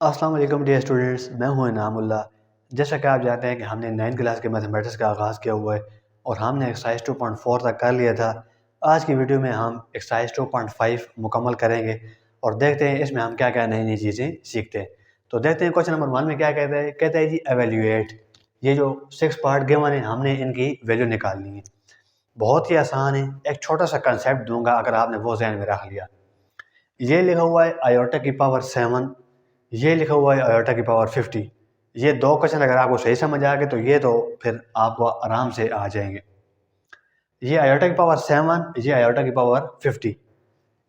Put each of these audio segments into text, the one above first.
अस्सलाम वालेकुम dear students, मैं हूं इनामुल्ला। जैसा कि आप जानते हैं कि हमने 9th क्लास के मैथमेटिक्स का आगाज़ किया हुआ है और हमने एक्सरसाइज 2.4 तक कर लिया था। आज की वीडियो में हम एक्सरसाइज 2.5 मुकम्मल करेंगे और देखते हैं इसमें हम क्या क्या नई नई चीज़ें सीखते हैं। तो देखते हैं क्वेश्चन नंबर 1 में क्या कहता है जी एवेल्यूएट। ये जो 6 पार्ट गिवन है हमने इनकी वैल्यू निकालनी है। बहुत ही आसान है, एक छोटा सा कंसेप्ट दूंगा, अगर आपने वो जहन में रख लिया। ये लिखा हुआ है आयोटा की पावर 7, ये लिखा हुआ है आयोटा की पावर 50। ये दो क्वेश्चन अगर आपको सही समझ आ गए तो ये तो फिर आपको आराम से आ जाएंगे। ये आयोटा की पावर 7, ये आयोटा की पावर 50,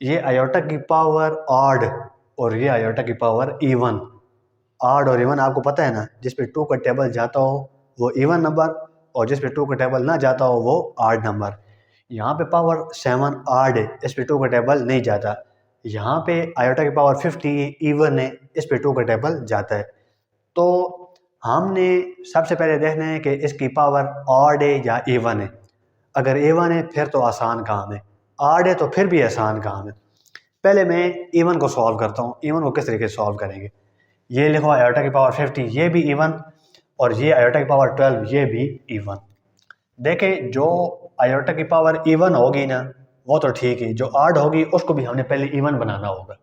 ये आयोटा की पावर ऑड और ये आयोटा की पावर इवन। ऑड और इवन आपको पता है ना, जिस पे 2 का टेबल जाता हो वो इवन नंबर और जिस पे 2 का टेबल ना जाता हो वो ऑड नंबर। यहाँ पे पावर 7 ऑड है, इस पे 2 का टेबल नहीं जाता। यहाँ पे आयोटा की पावर 50 इवन है, इस पे 2 का टेबल जाता है। तो हमने सबसे पहले देखना है कि इसकी पावर ऑड है या इवन है। अगर इवन है फिर तो आसान काम है, ऑड है तो फिर भी आसान काम है। पहले मैं इवन को सॉल्व करता हूँ। इवन को किस तरीके से सॉल्व करेंगे, ये लिखो आयोटा की पावर 50, ये भी इवन, और ये आयोटा की पावर 12, ये भी इवन। देखें, जो आयोटा की पावर इवन होगी ना वो तो ठीक है, जो ऑड होगी उसको भी हमने पहले इवन बनाना होगा।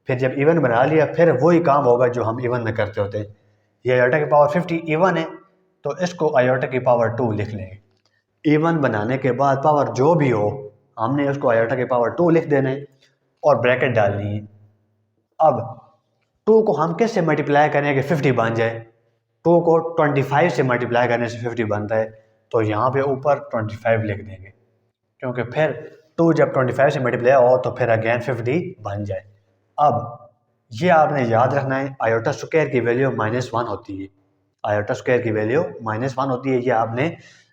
फिर जब इवन बना लिया फिर वही काम होगा जो हम इवन में करते होते हैं। ये आयोटा की पावर 50 इवन है तो इसको आयोटा की पावर 2 लिख लेंगे। इवन बनाने के बाद पावर जो भी हो हमने उसको आयोटा की पावर 2 लिख देना है और ब्रैकेट डालनी है। अब 2 को हम किससे मल्टीप्लाई करें कि 50 बन जाए? 2 को 25 से मल्टीप्लाई करने से 50 बनता है, तो यहाँ पे ऊपर 25 लिख देंगे, क्योंकि फिर 2 जब 25 से मल्टीप्लाई हो तो फिर अगेन 50 बन जाए। अब ये आपने याद रखना है, आयोटा स्क्वायर की वैल्यू -1 होती है। आयोटा स्क्वायर की वैल्यू -1 होती है, ये आपने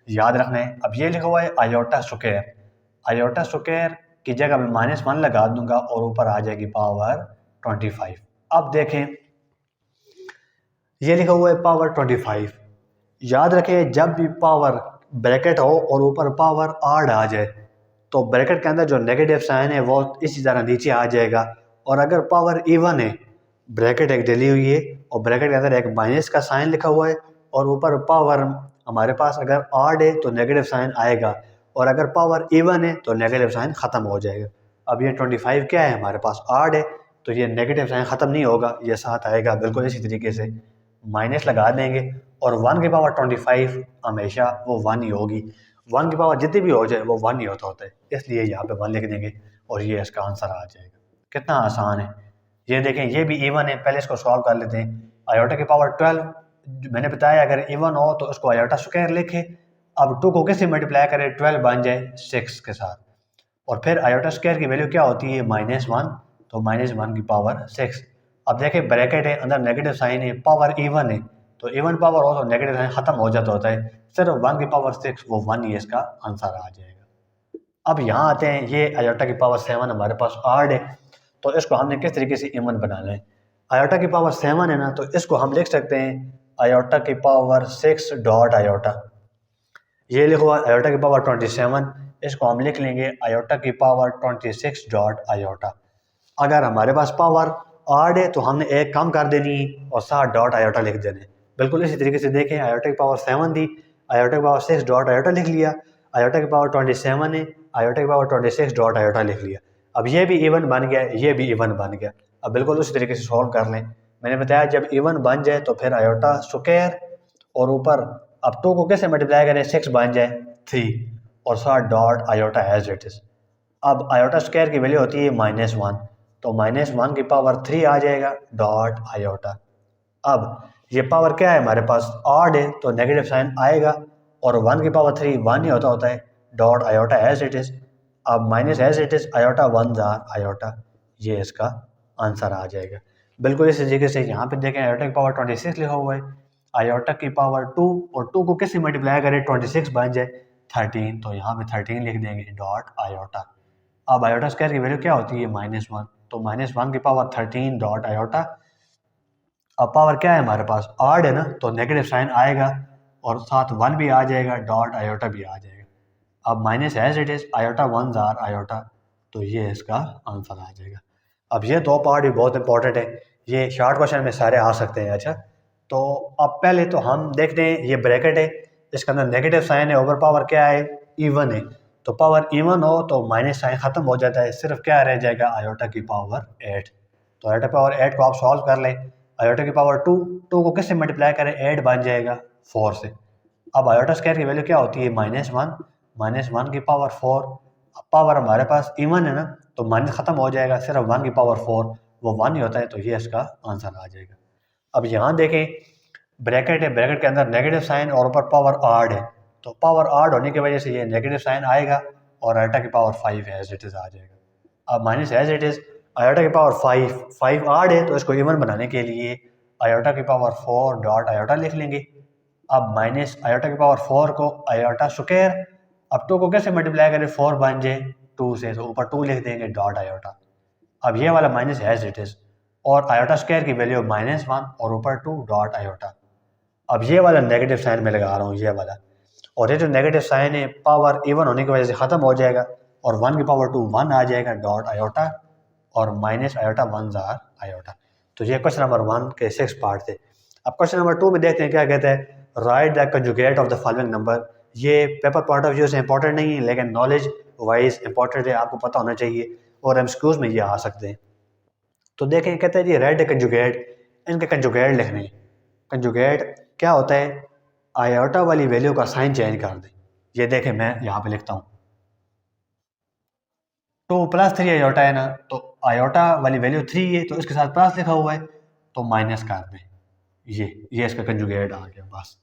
याद रखना है। अब ये लिखा हुआ है आयोटा स्क्वायर, आयोटा स्क्वायर की जगह मैं -1 लगा दूंगा और ऊपर आ जाएगी पावर 25। अब देखें, ये लिखा हुआ है पावर 25। याद रखें, जब भी पावर ब्रैकेट हो और ऊपर पावर ऑड आ जाए तो ब्रैकेट के अंदर जो नेगेटिव साइन है वो इसी तरह नीचे आ जाएगा। और अगर पावर इवन है, ब्रैकेट एक डली हुई है और ब्रैकेट के अंदर एक माइनस का साइन लिखा हुआ है और ऊपर पावर हमारे पास अगर ऑड है तो नेगेटिव साइन आएगा और अगर पावर इवन है तो नेगेटिव साइन ख़त्म हो जाएगा। अब ये 25 क्या है, हमारे पास ऑड है तो ये नेगेटिव साइन ख़त्म नहीं होगा, ये साथ आएगा बिल्कुल इसी तरीके से, माइनस लगा देंगे। और 1 की पावर 25 हमेशा वो 1 ही होगी। 1 की पावर जितनी भी हो जाए वो 1 ही होता है, इसलिए यहाँ पे 1 लिख देंगे और ये इसका आंसर आ जाएगा। कितना आसान है। ये देखें, ये भी इवन है, पहले इसको सॉल्व कर लेते हैं। आयोटा की पावर 12 मैंने बताया अगर इवन हो तो उसको आयोटा स्क्वायर लिखे। अब 2 को किससे मल्टीप्लाई करें, 12 बन जाए 6 के साथ, और फिर आयोटा स्क्वायर की वैल्यू क्या होती है, -1, तो -1 की पावर 6। अब देखें, ब्रैकेट है, अंदर नेगेटिव साइन है, पावर इवन है, तो इवन पावर हो तो नेगेटिव साइन खत्म हो जाता होता है। सिर्फ 1 की पावर 6 वो 1 ही इसका आंसर आ जाएगा। अब यहाँ आते हैं, ये आयोटा की पावर 7 हमारे पास ऑड है तो इसको हमने किस तरीके से इवन बनाना है। आयोटा की पावर 7 है ना, तो इसको हम लिख सकते हैं आयोटा की पावर 6 डॉट आयोटा। ये लिखो आयोटा की पावर 27, इसको हम लिख लेंगे आयोटा की पावर 26 डॉट आयोटा। अगर हमारे पास पावर ऑड है तो हमने एक कम कर देनी और 7 डॉट आयोटा लिख देने। बिल्कुल इसी तरीके से देखें, आयोटा की पावर 7 थी, आयोटा की पावर 6 डॉट आयोटा लिख लिया। आयोटा की पावर 27 है, आयोटा की पावर 26 डॉट आयोटा लिख लिया। अब ये भी इवन बन गया, ये भी इवन बन गया। अब बिल्कुल उसी तरीके से सॉल्व कर लें। मैंने बताया जब इवन बन जाए तो फिर आयोटा स्क्वायर और ऊपर अब 2 को कैसे मल्टीप्लाई करें, 6 बन जाए 3 और 7 dot iota as it is. अब आयोटा स्क्वायर की वैल्यू होती है -1, तो -1 की पावर 3 आ जाएगा डॉट आयोटा। अब ये पावर क्या है, हमारे पास ऑड है तो नेगेटिव साइन आएगा और 1 की पावर 3 1 ही होता है dot iota as it is. अब minus as it is iota 1 जार आयोटा, ये इसका आंसर आ जाएगा। बिल्कुल इसी तरीके से यहाँ पे देखें, आयोटा की पावर 26 लिखा हुआ है, आयोटा की पावर 2 और 2 को कैसे मल्टीप्लाई करें, 26 बन जाए 13, तो यहाँ पे 13 लिख देंगे डॉट आयोटा। अब आयोटा स्क्वायर की वैल्यू क्या होती है, -1, तो -1 की पावर 13 डॉट आयोटा। अब पावर क्या है हमारे पास, ऑड है ना, तो नेगेटिव साइन आएगा और साथ 1 भी आ जाएगा डॉट आयोटा भी आ जाएगा। अब minus as it is iota 1 जार आयोटा, तो ये इसका आंसर आ जाएगा। अब ये दो पार्ट भी बहुत इंपॉर्टेंट है, ये शॉर्ट क्वेश्चन में सारे आ सकते हैं। अच्छा, तो अब पहले तो हम देखते हैं, ये ब्रैकेट है, इसके अंदर नेगेटिव साइन है, ओवर पावर क्या है, इवन है। तो पावर इवन हो तो माइनस साइन ख़त्म हो जाता है, सिर्फ क्या रह जाएगा, आयोटा की पावर 8। तो आयोटा पावर 8 को आप सॉल्व कर लें। आयोटा की पावर 2, 2 को किससे मल्टीप्लाई करें, 8 बन जाएगा 4 से। अब आयोटा स्क्वायर की वैल्यू क्या होती है, -1, -1 की पावर 4। पावर हमारे पास इवन है ना, तो माइनस ख़त्म हो जाएगा, सिर्फ 1 की पावर 4, वो 1 ही होता है, तो ये इसका आंसर आ जाएगा। अब यहाँ देखें, ब्रैकेट है, ब्रैकेट के अंदर नेगेटिव साइन और ऊपर पावर आड है, तो पावर आड होने की वजह से ये नेगेटिव साइन आएगा और आयोटा की पावर 5 एज इट इज़ आ जाएगा। अब minus as it is, iota की पावर 5 आड है, तो इसको इवन बनाने के लिए आयोटा की पावर 4 डॉट आयोटा लिख लेंगे। अब माइनस आयोटा की पावर 4 को आयोटा स्क्वायर, अब 2 को कैसे मल्टीप्लाई करें, 4 बन जाए 2 से, तो ऊपर 2 लिख देंगे डॉट आयोटा। अब ये वाला माइनस एज इट इज़, और आयोटा स्क्वायर की वैल्यू -1 और ऊपर 2 डॉट आयोटा। अब ये वाला नेगेटिव साइन में लगा रहा हूँ, ये वाला, और ये जो नेगेटिव साइन है पावर इवन होने की वजह से ख़त्म हो जाएगा, और 1 की पावर 2 1 आ जाएगा डॉट आयोटा, और माइनस आयोटा 1 जार आयोटा। तो ये क्वेश्चन नंबर 1 के 6 पार्ट थे। अब क्वेश्चन नंबर 2 में देखते हैं क्या कहते हैं, right the conjugate of the following number. ये पेपर पॉइंट ऑफ व्यू से इंपॉर्टेंट नहीं है, लेकिन नॉलेज वाइज इंपॉर्टेंट है, आपको पता होना चाहिए, और एमसीक्यूज में ये आ सकते हैं। तो देखें, कहते हैं जी राइट द कंजुगेट, इनके कंजुगेट लिखने हैं। कंजुगेट क्या होता है, आयोटा वाली वैल्यू का साइन चेंज कर दें। ये देखें, मैं यहाँ पे लिखता हूँ 2 + 3 आयोटा है ना, तो आयोटा वाली वैल्यू 3 है, तो इसके साथ प्लस लिखा हुआ है, तो माइनस कर दें। ये इसका कंजुगेट आ गया। बस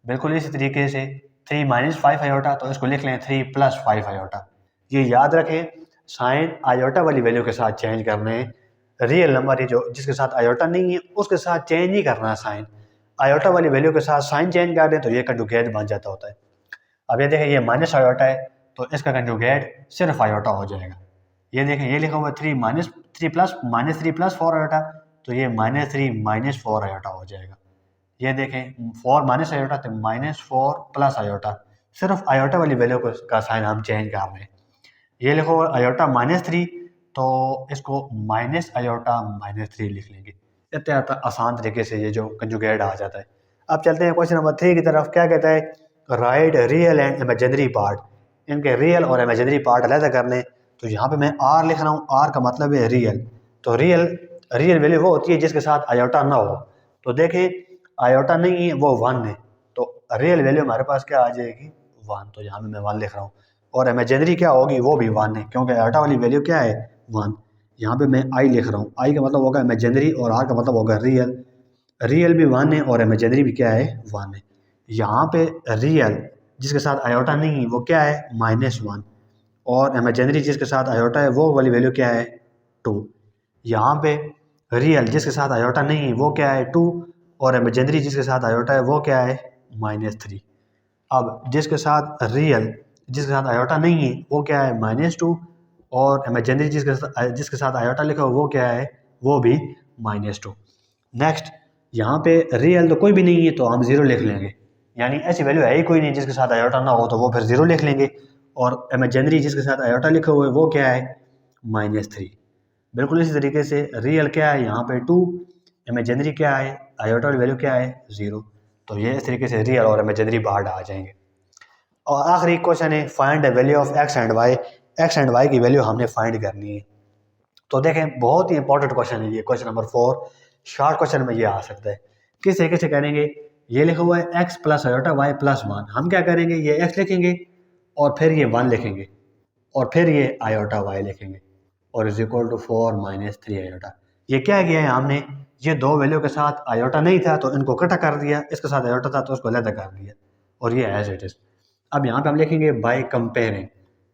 बिल्कुल इसी तरीके से 3 - 5 आयोटा, तो इसको लिख लें 3 + 5 आयोटा। ये याद रखें, साइन आयोटा वाली वैल्यू के साथ चेंज करने हैं। रियल नंबर है जो जिसके साथ आयोटा नहीं है, उसके साथ चेंज नहीं करना है साइन। आयोटा वाली वैल्यू के साथ साइन चेंज कर दें तो ये कंजुगेट बन जाता होता है। अब ये देखें, ये माइनस आयोटा है, तो इसका कंजुगेट सिर्फ आयोटा हो जाएगा। ये देखें, ये लिखा हुआ है 3 - 4 आयोटा, तो ये -3 - 4 आयोटा हो जाएगा। ये देखें 4 माइनस आयोटा, तो -4 + आयोटा, सिर्फ आयोटा वाली वैल्यू का साइन हम चेंज कर रहे हैं। ये लिखो आयोटा -3, तो इसको माइनस आयोटा -3 लिख लेंगे। इतना आसान तरीके से ये जो कंजुगेट आ जाता है। अब चलते हैं क्वेश्चन नंबर 3 की तरफ। क्या कहता है, right real and imaginary part. इनके रियल और इमेजिनरी पार्ट अलग कर लें। तो यहाँ पे मैं आर लिख रहा हूँ, आर का मतलब है रियल। तो रियल वैल्यू वो होती है जिसके साथ आयोटा ना हो। तो देखें, आयोटा नहीं है, वो 1 है, तो रियल वैल्यू हमारे पास क्या आ जाएगी, 1। तो यहाँ पे मैं 1 लिख रहा हूँ। और इमेजिनरी क्या होगी, वो भी 1 है, क्योंकि आयोटा वाली वैल्यू क्या है, 1। यहाँ पे मैं आई लिख रहा हूँ, आई का मतलब होगा इमेजिनरी, और आर का मतलब होगा रियल। रियल भी 1 है और इमेजिनरी भी क्या है, 1 है। यहाँ पे रियल जिसके साथ आयोटा नहीं है वो क्या है, -1, और इमेजिनरी जिसके साथ आयोटा है वो वाली वैल्यू क्या है, 2। यहाँ पे रियल जिसके साथ आयोटा नहीं है वो क्या है, 2, और इमेजिनरी जिसके साथ आयोटा है वो क्या है, -3। अब जिसके साथ रियल जिसके साथ आयोटा नहीं है वो क्या है, -2, और इमेजिनरी जिसके साथ आयोटा लिखा हो वो क्या है, वो भी -2। नेक्स्ट, यहाँ पे रियल तो कोई भी नहीं है, तो हम 0 लिख लेंगे, यानी ऐसी वैल्यू है ही कोई नहीं जिसके साथ आयोटा ना हो, तो वो फिर 0 लिख लेंगे। और इमेजिनरी जिसके साथ आयोटा लिखा हुआ है वो क्या है, -3। बिल्कुल इसी तरीके से रियल क्या है, यहाँ पे 2, इमेजिनरी क्या है, आयोटा वाली वैल्यू क्या है, 0। तो ये इस तरीके से रियल और इमेजिनरी बाहर आ जाएंगे। और आखिरी क्वेश्चन है, find the value of x and y. X and y की वैल्यू हमने फाइंड करनी है। तो देखें, बहुत ही इंपॉर्टेंट क्वेश्चन है ये, क्वेश्चन नंबर 4। शॉर्ट क्वेश्चन में ये आ सकता है। किस तरीके से करेंगे, ये लिखा हुआ है x + आयोटा y + 1। हम क्या करेंगे, ये x लिखेंगे और फिर ये 1 लिखेंगे और फिर ये आयोटा y लिखेंगे, और = 4 - 3 आयोटा। ये क्या किया है हमने, ये दो वैल्यू के साथ आयोटा नहीं था तो इनको इकट्ठा कर दिया, इसके साथ आयोटा था तो उसको अलग कर दिया, और ये एज इट इज़। अब यहाँ पे हम लिखेंगे बाय कंपेयरिंग,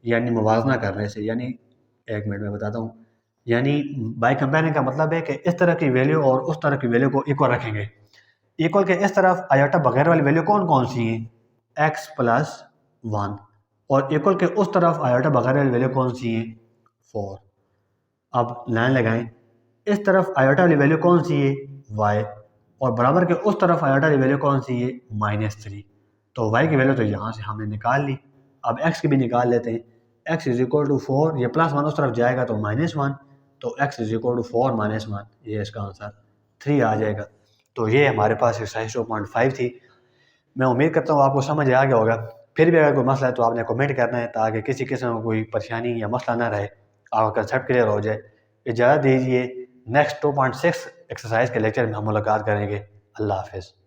यानी मुवाजना करने से, यानी 1 मिनट में बताता हूँ। यानी बाय कंपेयरिंग का मतलब है कि इस तरह की वैल्यू और उस तरह की वैल्यू को इक्वल रखेंगे। इक्वल के इस तरफ आयोटा बगैर वाली वैल्यू कौन कौन सी हैं, x + 1, और इक्वल के उस तरफ आयोटा बगैर वाली वैल्यू कौन सी है, 4। अब लाइन लगाएं, इस तरफ आयोटा वाली वैल्यू कौन सी है, y, और बराबर के उस तरफ आयोटा वाली वैल्यू कौन सी है, -3। तो y की वैल्यू तो यहाँ से हमने निकाल ली। अब x की भी निकाल लेते हैं। x = 4, ये +1 उस तरफ जाएगा तो -1, तो x = 4 - 1, ये इसका आंसर 3 आ जाएगा। तो ये हमारे पास एक्सरसाइज 2.5 थी। मैं उम्मीद करता हूँ आपको समझ आ गया होगा। फिर भी अगर कोई मसला है तो आपने कमेंट करना है, ताकि किसी किस्म का कोई परेशानी या मसला ना रहे, आपका कंसेप्ट क्लियर हो जाए। इजाज़त दीजिए, नेक्स्ट 2.6 एक्सरसाइज के लेक्चर में हम मुलाकात करेंगे। अल्लाह हाफ़िज़।